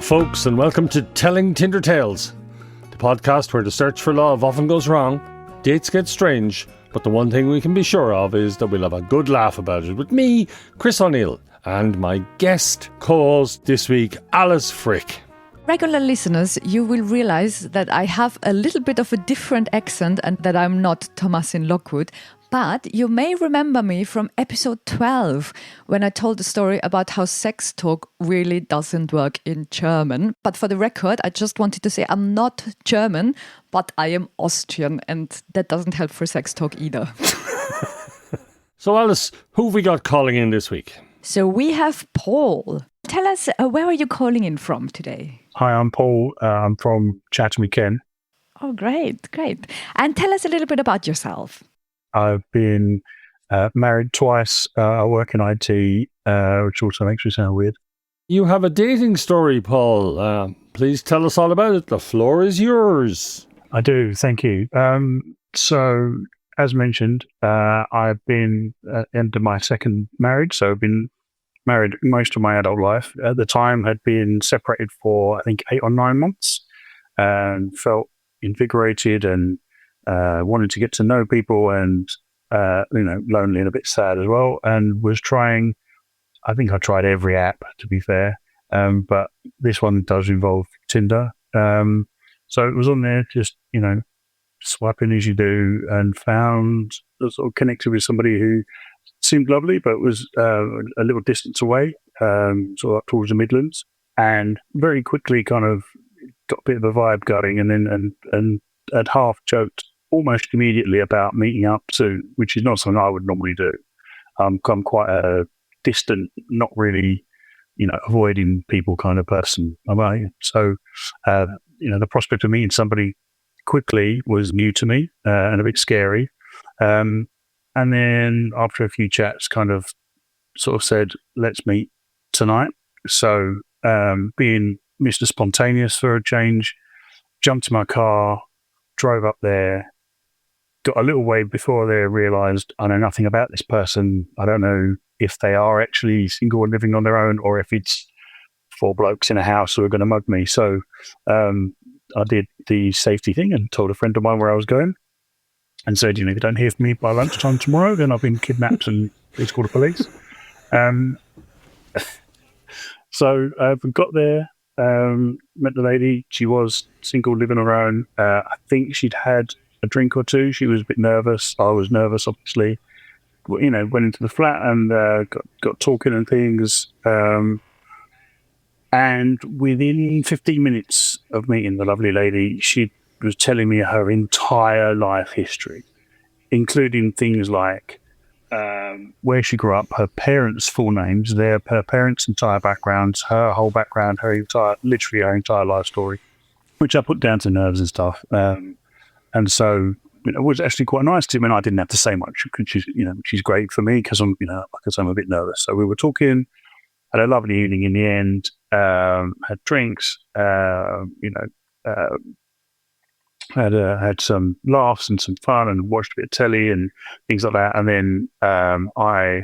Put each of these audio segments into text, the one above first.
folks, and welcome to Telling Tinder Tales, the podcast where the search for love often goes wrong, dates get strange, but the one thing we can be sure of is that we'll have a good laugh about it with me, Chris O'Neill, and my guest co-host this week, Alice Frick. Regular listeners, you will realise that I have a little bit of a different accent and that I'm not Thomasin Lockwood. But you may remember me from episode 12, when I told the story about how sex talk really doesn't work in German. But for the record, I just wanted to say I'm not German, but I am Austrian, and that doesn't help for sex talk either. So Alice, who have we got calling in this week? So we have Paul. Tell us, where are you calling in from today? Hi, I'm Paul. I'm from Chatham, Kent. Oh, great. And tell us a little bit about yourself. I've been married twice. I work in IT, which also makes me sound weird. You have a dating story, Paul. Please tell us all about it. The floor is yours. I do, thank you. So, as mentioned, I've been into my second marriage. So I've been married most of my adult life. At the time, had been separated for, I think, 8 or 9 months, and felt invigorated and wanted to get to know people, and lonely and a bit sad as well, and was trying. I think I tried every app, to be fair, but this one does involve Tinder. So it was on there, just swiping as you do, and found sort of connected with somebody who seemed lovely, but was a little distance away, sort of up towards the Midlands, and very quickly kind of got a bit of a vibe going, and then and had half joked almost immediately about meeting up soon, which is not something I would normally do. I'm quite a distant, not really, avoiding people kind of person. So, the prospect of meeting somebody quickly was new to me and a bit scary. And then after a few chats, kind of sort of said, let's meet tonight. So, being Mr. Spontaneous for a change, jumped in my car, drove up there, got a little way before they realised I know nothing about this person. I don't know if they are actually single and living on their own, or if it's 4 blokes in a house who are going to mug me. So I did the safety thing and told a friend of mine where I was going, and said, if you don't hear from me by lunchtime tomorrow, then I've been kidnapped and please call the police. So we got there, met the lady. She was single, living on her own. I think she'd had a drink or two. She was a bit nervous. I was nervous, obviously. Went into the flat and got talking and things. And within 15 minutes of meeting the lovely lady, she was telling me her entire life history, including things like where she grew up, her parents' full names, her parents' entire backgrounds, her whole background, literally her entire life story, which I put down to nerves and stuff. And so, it was actually quite nice to me, and I didn't have to say much, because she's great for me, because I'm, I'm a bit nervous. So we were talking, had a lovely evening in the end, had drinks, had some laughs and some fun, and watched a bit of telly and things like that. And then I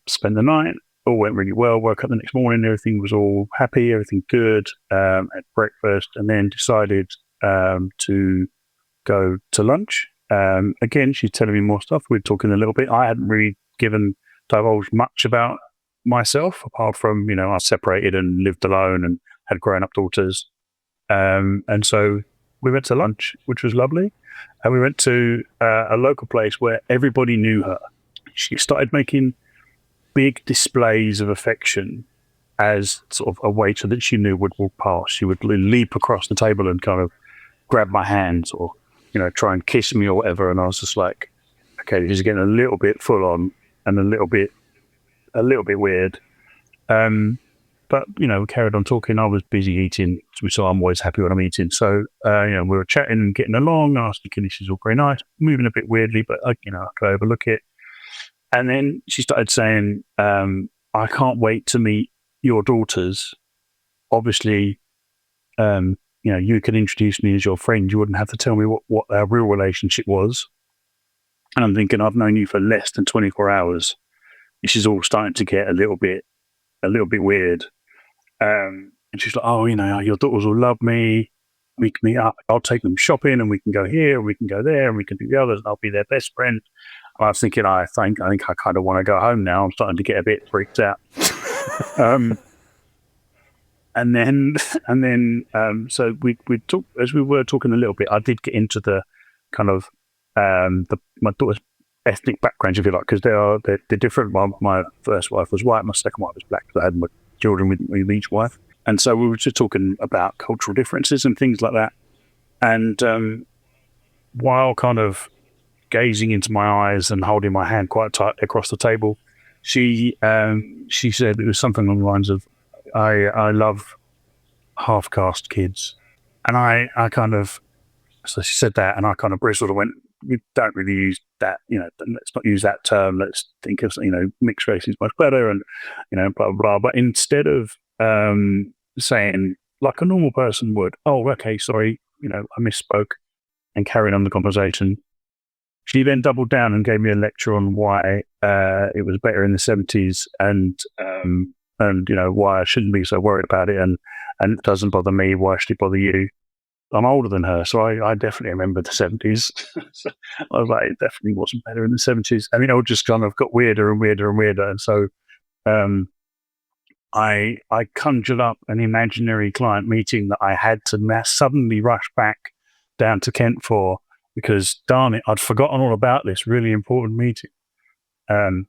spent the night. All went really well. Woke up the next morning, everything was all happy, everything good. Had breakfast, and then decided to go to lunch. Again, she's telling me more stuff. We're talking a little bit. I hadn't really divulged much about myself, apart from, I separated and lived alone and had grown-up daughters. And so we went to lunch, which was lovely. And we went to a local place where everybody knew her. She started making big displays of affection as sort of a waiter that she knew would walk past. She would leap across the table and kind of grab my hands, or try and kiss me or whatever. And I was just like, okay, this is getting a little bit full on and a little bit weird. But, we carried on talking. I was busy eating, so I'm always happy when I'm eating. So, we were chatting and getting along. I was thinking, this is all very nice, moving a bit weirdly, but, I could overlook it. And then she started saying, I can't wait to meet your daughters. Obviously, you can introduce me as your friend. You wouldn't have to tell me what our real relationship was. And I'm thinking, I've known you for less than 24 hours. This is all starting to get a little bit weird. And she's like, oh, your daughters will love me. We can meet up. I'll take them shopping, and we can go here, and we can go there, and we can do the others, and I'll be their best friend. And I was thinking, I think I kind of want to go home now. I'm starting to get a bit freaked out. So we talked, as we were talking a little bit. I did get into the kind of my daughter's ethnic background, if you like, because they're different. My first wife was white, my second wife was black. So I had my children with each wife, and so we were just talking about cultural differences and things like that. And while kind of gazing into my eyes and holding my hand quite tight across the table, she said it was something along the lines of, I love half-caste kids. And I kind of, so she said that, and I kind of bristled and went, we don't really use that, let's not use that term. Let's think of, mixed race is much better, and, blah, blah, blah. But instead of saying, like a normal person would, oh, okay, sorry, I misspoke, and carrying on the conversation, she then doubled down and gave me a lecture on why it was better in the 70s, and why I shouldn't be so worried about it, and it doesn't bother me. Why should it bother you? I'm older than her, so I definitely remember the 70s. So I was like, it definitely wasn't better in the 70s. I mean, it just kind of got weirder and weirder and weirder. And so I conjured up an imaginary client meeting that I had to suddenly rush back down to Kent for, because darn it, I'd forgotten all about this really important meeting.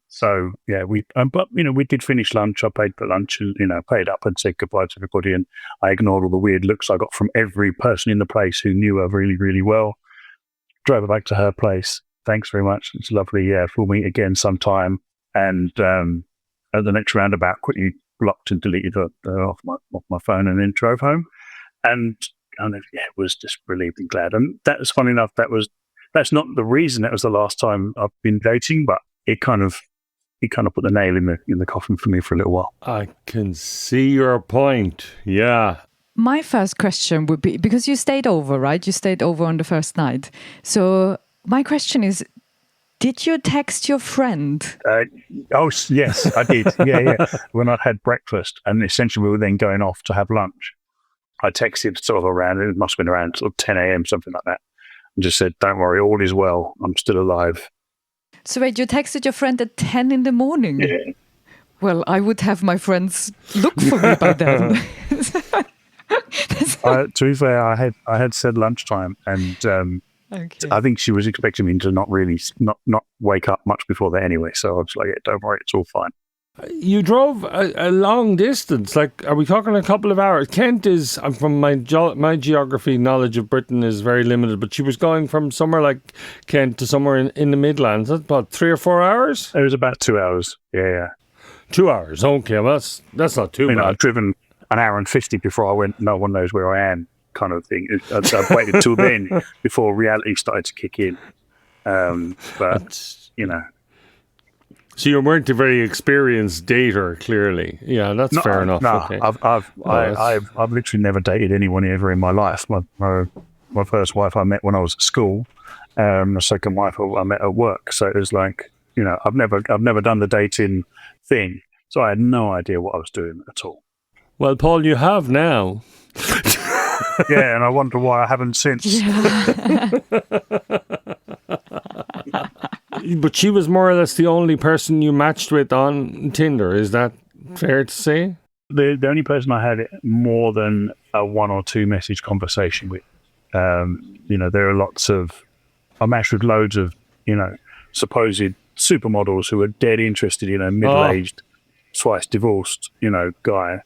So yeah, we did finish lunch. I paid for lunch and, paid up and said goodbye to everybody. And I ignored all the weird looks I got from every person in the place who knew her really, really well. Drove her back to her place. Thanks very much. It's lovely. Yeah, we'll meet again sometime. And at the next roundabout, quickly blocked and deleted her off my phone, and then drove home. And was just relieved and glad. And that was funny enough. That's not the reason. That was the last time I've been dating, but it kind of put the nail in the coffin for me for a little while. I can see your point. Yeah. My first question would be, because you stayed over, right? You stayed over on the first night. So my question is, did you text your friend? Oh, yes, I did. Yeah. When I'd had breakfast, and essentially we were then going off to have lunch, I texted sort of around, it must have been around sort of 10 a.m., something like that, and just said, don't worry, all is well. I'm still alive. So wait, you texted your friend at 10 in the morning? Yeah. Well, I would have my friends look for me by then. To be fair, I had said lunchtime, and okay. I think she was expecting me to not wake up much before that anyway. So I was like, yeah, don't worry, it's all fine. You drove a long distance. Like, are we talking a couple of hours? Kent is, from my geography knowledge of Britain is very limited, but she was going from somewhere like Kent to somewhere in the Midlands. That's about 3 or 4 hours? It was about 2 hours. Yeah. 2 hours. Okay, well, that's not too bad. I've driven an hour and 50 before I went, no one knows where I am, kind of thing. I've waited till then before reality started to kick in. But. So you weren't a very experienced dater, clearly. Yeah, that's fair enough. No, okay. I've literally never dated anyone ever in my life. My first wife I met when I was at school. The second wife I met at work. So it was like, I've never done the dating thing. So I had no idea what I was doing at all. Well, Paul, you have now. Yeah, and I wonder why I haven't since. Yeah. But she was more or less the only person you matched with on Tinder. Is that fair to say? The only person I had more than a 1 or 2 message conversation with. There are lots of... I matched with loads of, supposed supermodels who are dead interested in a middle-aged, twice divorced, guy.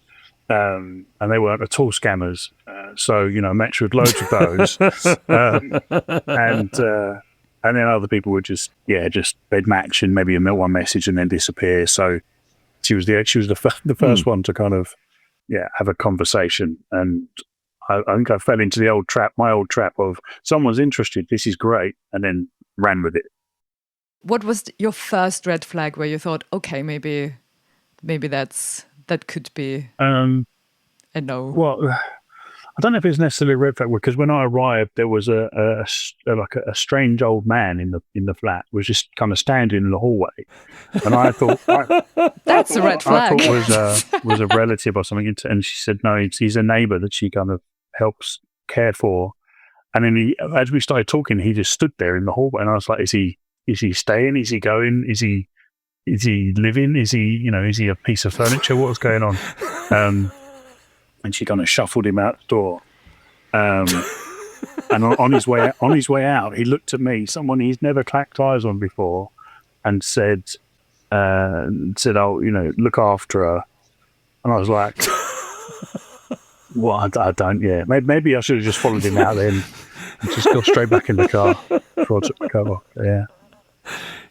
And they weren't at all scammers. So, I matched with loads of those. And then other people would they'd match and maybe one message and then disappear. So she was the first one to kind of, have a conversation. And I think I fell into my old trap of someone's interested, this is great, and then ran with it. What was your first red flag where you thought, okay, maybe that could be a no? Well, I don't know if it's necessarily a red flag, because when I arrived, there was a strange old man in the flat, was just kind of standing in the hallway, and I thought That's a red flag. I thought was a relative or something, and she said no, he's a neighbour that she kind of helps care for. And then as we started talking, he just stood there in the hallway, and I was like, is he staying? Is he going? Is he living? Is he a piece of furniture? What was going on? And she kind of shuffled him out the door. And on his way out, he looked at me, someone he's never clacked eyes on before, and said, "Oh, look after her." And I was like, "Well, I don't. Yeah, maybe I should have just followed him out then and just got straight back in the car before I took my coat off." Yeah.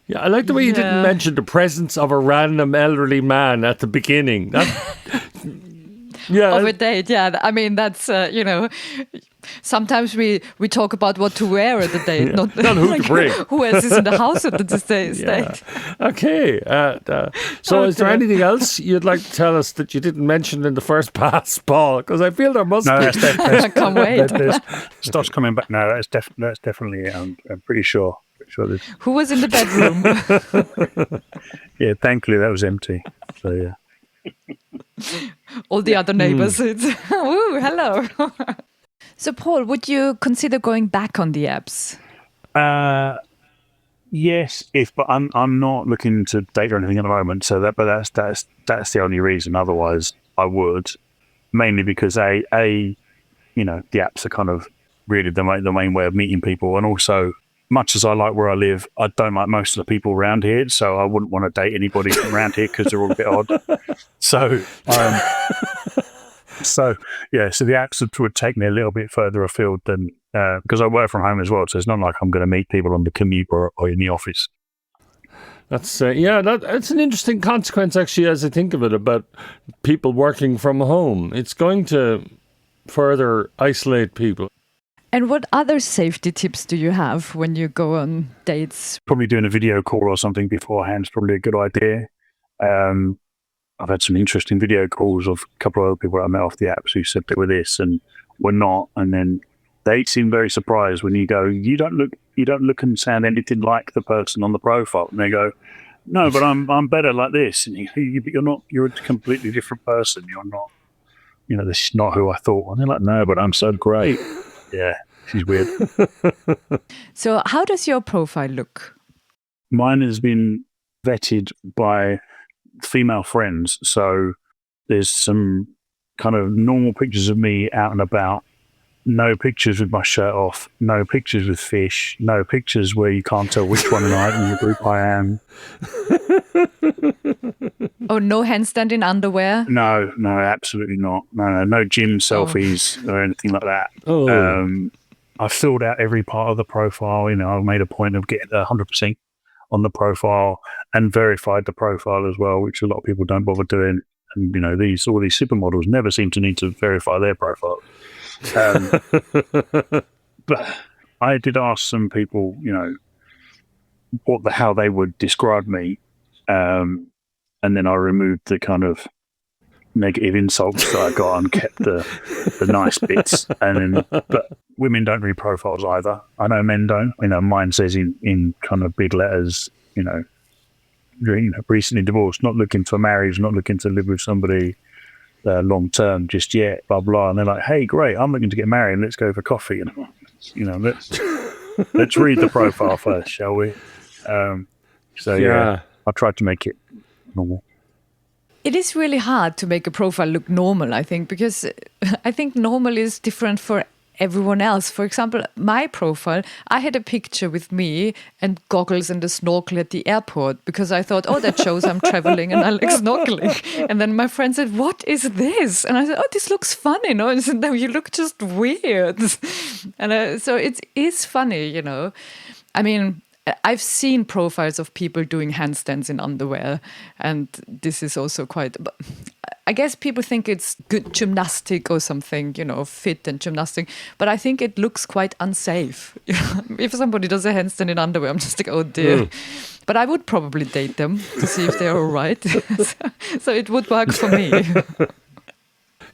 Yeah, I like the way you didn't mention the presence of a random elderly man at the beginning. Of a date, yeah. I mean, that's, sometimes we talk about what to wear at the date, not who to bring. Who else is in the house at the date. Yeah. Okay. So is there anything else you'd like to tell us that you didn't mention in the first pass, Paul? Because I feel there must be. I can't wait. Stuff's coming back. No, that's definitely it. I'm pretty sure. Who was in the bedroom? Yeah, thankfully that was empty. So, yeah. All the other neighbors. It's, ooh, hello. So, Paul, would you consider going back on the apps? Yes, but I'm not looking to date or anything at the moment. So that's the only reason. Otherwise, I would, mainly because the apps are kind of really the main way of meeting people, and also, much as I like where I live, I don't like most of the people around here, so I wouldn't want to date anybody from around here because they're all a bit odd. So the apps would take me a little bit further afield than because I work from home as well. So it's not like I'm going to meet people on the commute or in the office. That's that's an interesting consequence, actually, as I think of it, about people working from home. It's going to further isolate people. And what other safety tips do you have when you go on dates? Probably doing a video call or something beforehand is probably a good idea. I've had some interesting video calls of a couple of other people I met off the apps who said they were this and were not, and then they seem very surprised when you go, you don't look and sound anything like the person on the profile, and they go, no, but I'm better like this, and you're a completely different person. You're not, this is not who I thought. And they're like, no, but I'm so great. Yeah, she's weird. So how does your profile look? Mine has been vetted by female friends. So there's some kind of normal pictures of me out and about. No pictures with my shirt off. No pictures with fish. No pictures where you can't tell which one in the group I am. Oh, no handstand in underwear? No, absolutely not. No gym selfies or anything like that. Oh. I filled out every part of the profile. I made a point of getting 100% on the profile and verified the profile as well, which a lot of people don't bother doing. And all these supermodels never seem to need to verify their profile. But I did ask some people, how they would describe me, and then I removed the kind of negative insults that I got and kept the nice bits. But women don't read profiles either. I know men don't. Mine says in kind of big letters, recently divorced, not looking for marriage, not looking to live with somebody long term just yet, blah blah. And they're like, hey, great, I'm looking to get married, let's go for coffee. Let's read the profile first, shall we? Yeah, I tried to make it normal. It is really hard to make a profile look normal, I think, because I think normal is different for everyone else. For example, my profile, I had a picture with me and goggles and a snorkel at the airport because I thought, that shows I'm traveling and I like snorkeling. And then my friend said, what is this? And I said, this looks funny, no? And I said, no, you look just weird. And so it is funny, I mean, I've seen profiles of people doing handstands in underwear, and this is also quite... I guess people think it's good gymnastic or something, fit and gymnastic, but I think it looks quite unsafe. If somebody does a handstand in underwear, I'm just like, oh dear. But I would probably date them to see if they're all right. So it would work for me.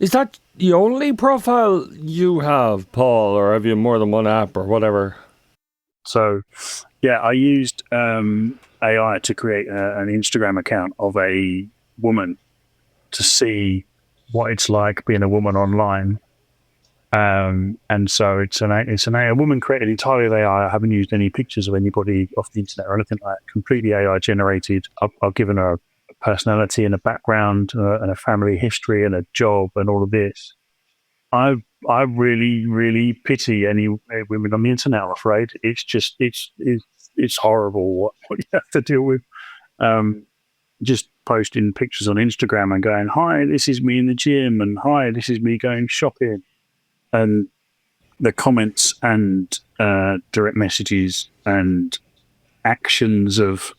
Is that the only profile you have, Paul, or have you more than one app or whatever? So, yeah, I used AI to create an Instagram account of a woman to see what it's like being a woman online. And so it's a woman created entirely with AI. I haven't used any pictures of anybody off the internet or anything like that. Completely AI generated. I've given her a personality and a background and a family history and a job and all of this. I really, really pity any women on the internet. I'm afraid it's just it's horrible what you have to deal with. Just posting pictures on Instagram and going, "Hi, this is me in the gym," and "Hi, this is me going shopping," and the comments and direct messages and actions of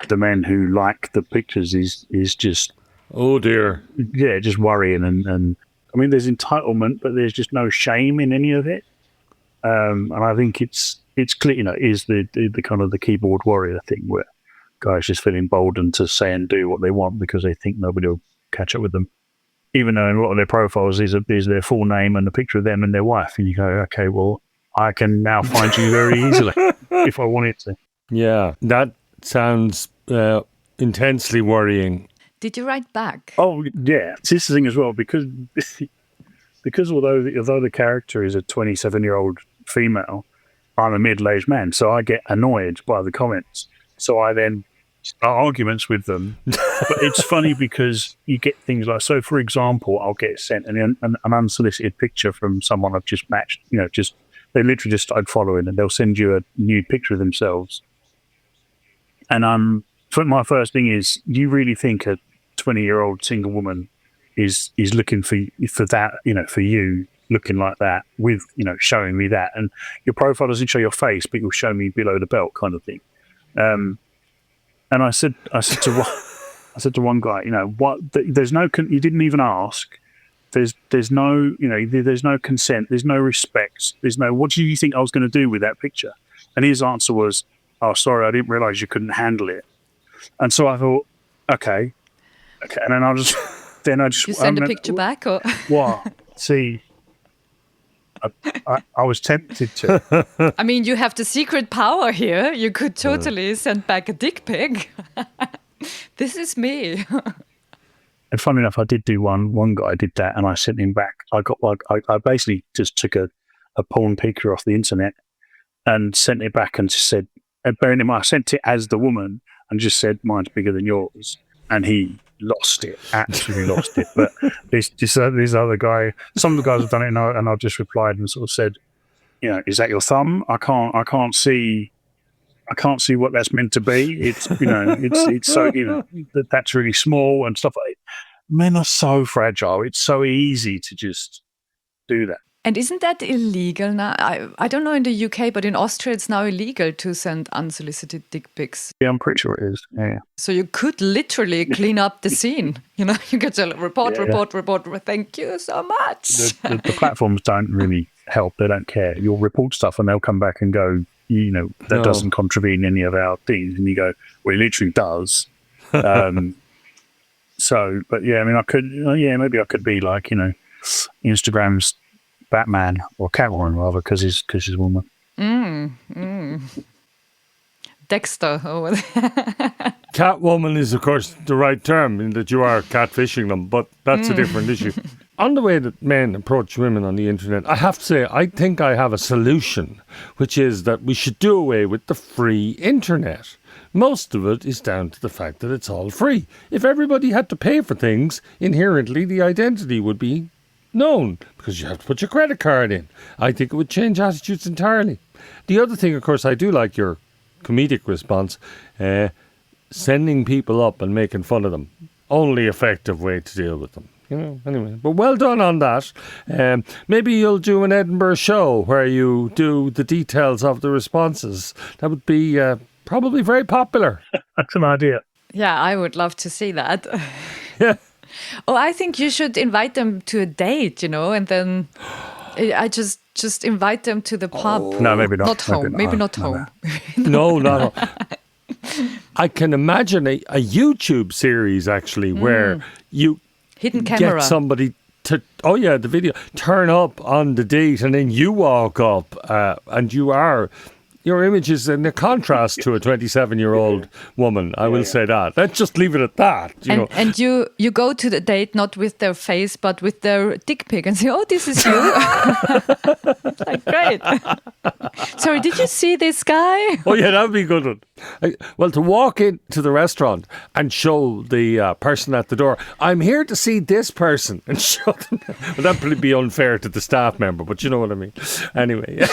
the men who like the pictures is just, oh dear, yeah, just worrying. And I mean, there's entitlement, but there's just no shame in any of it. And I think it's clear, is the kind of the keyboard warrior thing where guys just feel emboldened to say and do what they want because they think nobody will catch up with them. Even though in a lot of their profiles is their full name and a picture of them and their wife, and you go, okay, well, I can now find you very easily if I wanted to. Yeah, that sounds intensely worrying. Did you write back? Oh yeah, it's this thing as well because although the character is a 27-year-old female, I'm a middle-aged man, so I get annoyed by the comments. So I then start arguments with them. But it's funny because you get things like, so for example, I'll get sent an unsolicited picture from someone I've just matched. They literally just started following, and they'll send you a nude picture of themselves. And my first thing is, do you really think a 20-year-old single woman is looking for that, for you looking like that with, showing me that? And your profile doesn't show your face, but you'll show me below the belt kind of thing. And I said to one guy, what? There's no, you didn't even ask. There's no, there's no consent. There's no respect. There's no, what do you think I was going to do with that picture? And his answer was, oh, sorry, I didn't realize you couldn't handle it. And so I thought, okay. And then I just you send a picture back, or what? See, I was tempted to. I mean, you have the secret power here. You could totally send back a dick pic. This is me. And funny enough, I did do one guy did that, and I sent him back. I basically just took a porn picture off the internet and sent it back and just said, bearing in mind, I sent it as the woman and just said, mine's bigger than yours. And he lost it, absolutely lost it. But this other guy, some of the guys have done it, and I've just replied and sort of said, is that your thumb? I can't see what that's meant to be. It's it's so that's really small and stuff like that. Men are so fragile. It's so easy to just do that. And isn't that illegal now? I don't know in the UK, but in Austria it's now illegal to send unsolicited dick pics. Yeah, I'm pretty sure it is. Yeah. So you could literally clean up the scene. You get to report. Thank you so much. The platforms don't really help. They don't care. You'll report stuff and they'll come back and go, that doesn't contravene any of our things. And you go, well, it literally does. So, but yeah, I mean, maybe I could be like, Instagram's Batman or Catwoman rather, because he's a woman. Dexter over there. Catwoman is, of course, the right term in that you are catfishing them, but that's a different issue. On the way that men approach women on the internet, I have to say, I think I have a solution, which is that we should do away with the free internet. Most of it is down to the fact that it's all free. If everybody had to pay for things, inherently the identity would be known because you have to put your credit card in. I think it would change attitudes entirely. The other thing, of course, I do like your comedic response, sending people up and making fun of them. Only effective way to deal with them. Anyway, but well done on that. Maybe you'll do an Edinburgh show where you do the details of the responses. That would be probably very popular. That's an idea. Yeah, I would love to see that. Yeah. Oh, I think you should invite them to a date, and then I just invite them to the pub. No, maybe not. Not home. Maybe not home. No. I can imagine a YouTube series actually where you hidden camera. get somebody the video. Turn up on the date and then you walk up and your image is in a contrast to a 27-year-old woman. I will say that. Let's just leave it at that. And you go to the date not with their face, but with their dick pic and say, "Oh, this is you." Like, great. Sorry, did you see this guy? Oh yeah, that would be a good one. Well, to walk into the restaurant and show the person at the door, "I'm here to see this person," and show them. Well, that'd probably be unfair to the staff member, but you know what I mean. Anyway.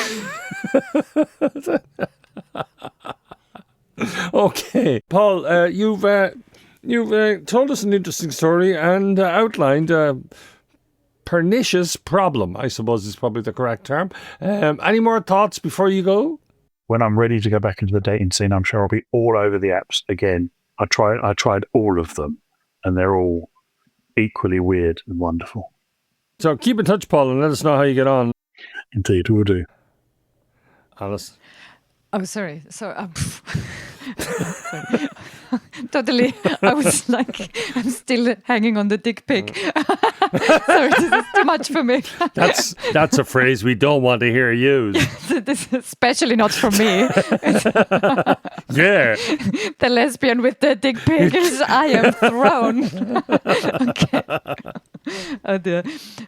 Okay, Paul, you've told us an interesting story and outlined a pernicious problem, I suppose is probably the correct term. Any more thoughts before you go? When I'm ready to go back into the dating scene, I'm sure I'll be all over the apps again. I tried all of them, and they're all equally weird and wonderful. So keep in touch, Paul, and let us know how you get on. Indeed, we'll do. Alice? Oh, sorry. Totally. I was like, I'm still hanging on the dick pic. Sorry, this is too much for me. That's a phrase we don't want to hear used. This is especially not from me. Yeah. The lesbian with the dick pic is I am thrown. Okay. Oh dear.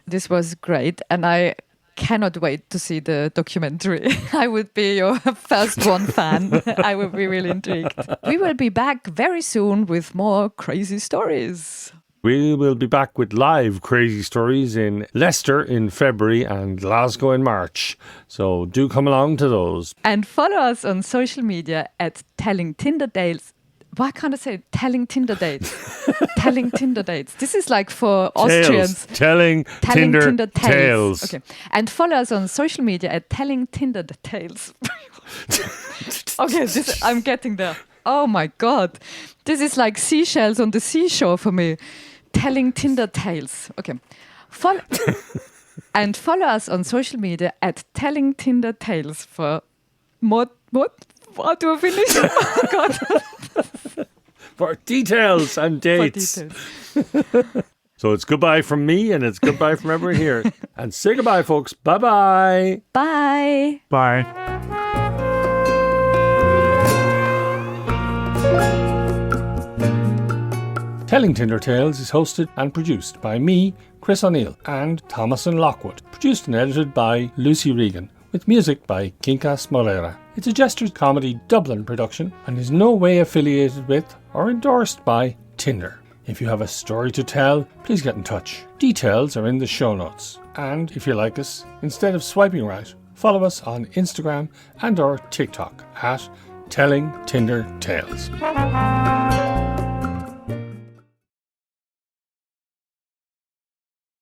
This was great, and I cannot wait to see the documentary. I would be your first one fan. I would be really intrigued. We will be back very soon with more crazy stories. We will be back with live crazy stories in Leicester in February and Glasgow in March. So do come along to those. And follow us on social media at Telling Tinder Tales. Why can't I say Telling Tinder Dates? Telling Tinder Dates. This is like for Austrians. Telling Tinder Tales. Okay. And follow us on social media at Telling Tinder Tales. Okay, I'm getting there. Oh my God. This is like seashells on the seashore for me. Telling Tinder Tales. Okay. And follow us on social media at Telling Tinder Tales for more. What? How do I finish? Oh God. For details and dates. So it's goodbye from me and it's goodbye from everyone here. And say goodbye, folks. Bye-bye. Bye. Bye. Telling Tinder Tales is hosted and produced by me, Chris O'Neill, and Thomas and Lockwood. Produced and edited by Lucy Regan, with music by Kinkas Moreira. It's a Jesters Comedy Dublin production and is no way affiliated with or endorsed by Tinder. If you have a story to tell, please get in touch. Details are in the show notes. And if you like us, instead of swiping right, follow us on Instagram and or TikTok at Telling Tinder Tales.